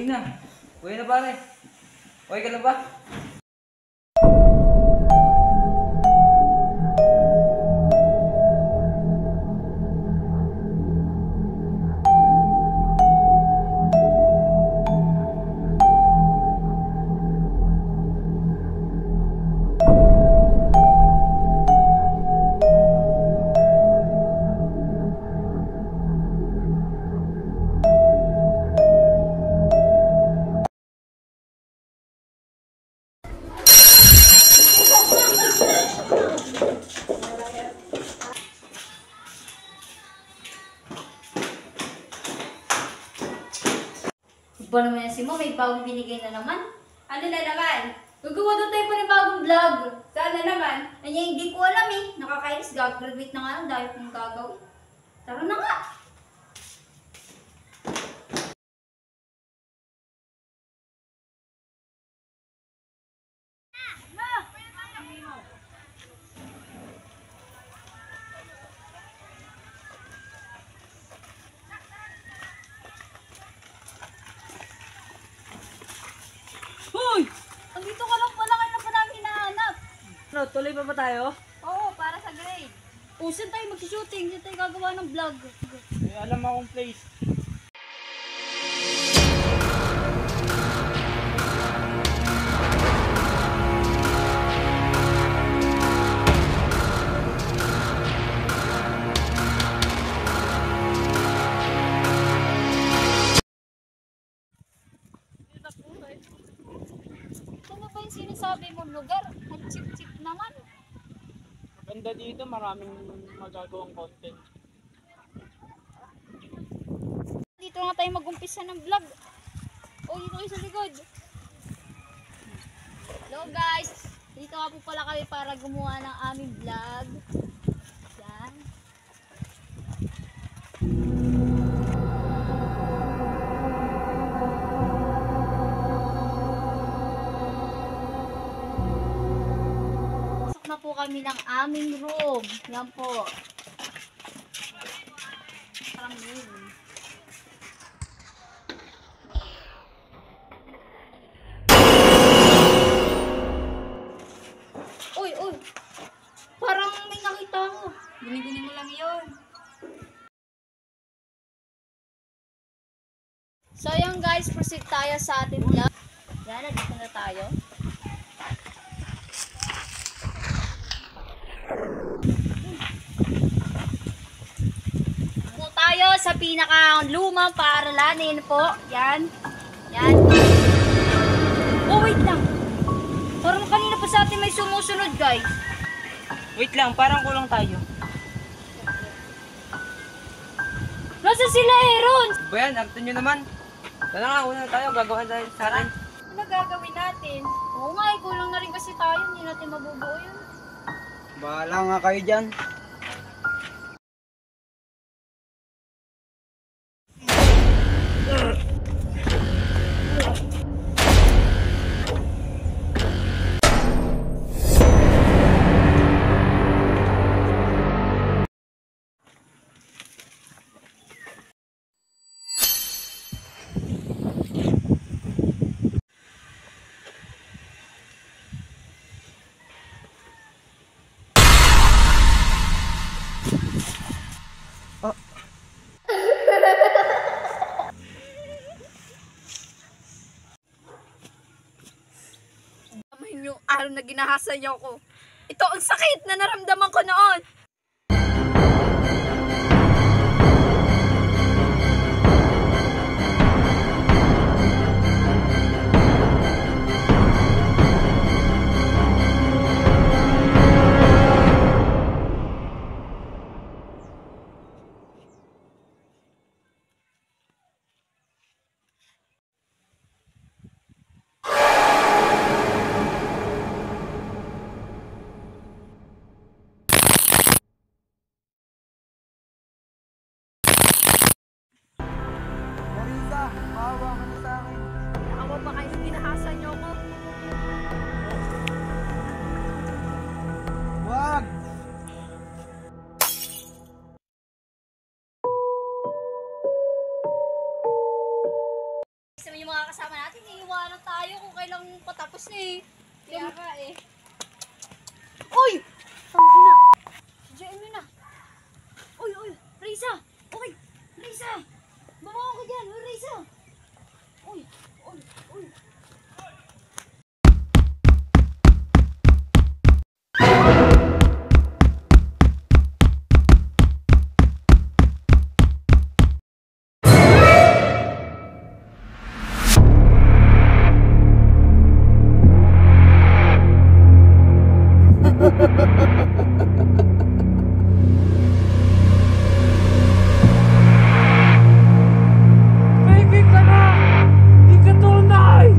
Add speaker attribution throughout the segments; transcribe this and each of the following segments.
Speaker 1: Uwi na. Uwi na pare. Okay ka na ba?
Speaker 2: Ba naman yan si Mo, may bagong binigay na naman. Ano na naman? Gagawa doon tayo pa ng bagong vlog. Sana naman. Kanya hindi ko alam eh. Nakakainis, graduate na nga lang dahil kung gagawin. Tara na nga.
Speaker 1: Hoy!
Speaker 2: Andito ka lang pala, kayo na pa namin hinahanap.
Speaker 1: Ano, tuloy pa ba tayo?
Speaker 2: Oo, para sa grade. O, saan tayo mag-shooting? Saan tayo gagawa ng vlog?
Speaker 1: May alam akong place.
Speaker 2: Ano ba yung sinasabi mong lugar? Ang chip-chip naman.
Speaker 1: Ganda dito, maraming magagawang content.
Speaker 2: Dito nga tayo mag-umpisa ng vlog. O, dito kayo sa likod. Hello guys! Dito nga po pala kami para gumawa ng aming vlog. Yan. Pasok na po kami ng aming room. Yan po. Parang room. Uy, uy! Parang may nakita ko. Guni-guni mo lang yun. So yan guys, proceed tayo sa ating vlog. Yan, nandito na tayo. Po tayo sa pinaka-lumang paaralanin po. Yan. Yan. Oh, wait lang. Parang kanina pa sa atin may sumusunod, guys.
Speaker 1: Wait lang, parang kulang tayo.
Speaker 2: Nasa sila, Aaron?
Speaker 1: Ba yan, akto nyo naman. Tara nga, una tayo, gagawa tayo sa atin.
Speaker 2: Ano gagawin natin? Oo nga, kulang na rin kasi tayo. Hindi natin mabubuo yun.
Speaker 1: Bahala nga kayo dyan.
Speaker 2: Yung araw na ginahasa niyo ako. Ito ang sakit na naramdaman ko noon. tayo kung kailang patapos na eh.
Speaker 3: Kaya ka eh.
Speaker 2: Uy! Tangina! JM na. Uy! Risa! Uy! Risa! Bumangon ka dyan! Uy, Risa! Uy!
Speaker 1: Baby ka na! Hindi ka tunay!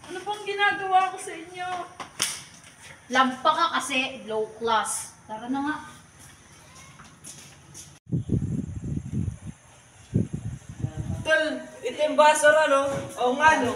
Speaker 3: Ano bang ginagawa ko sa inyo?
Speaker 2: Lampa ka kasi, low class. Tara na nga.
Speaker 1: Tol, ito yung basura, no? Oo nga, no?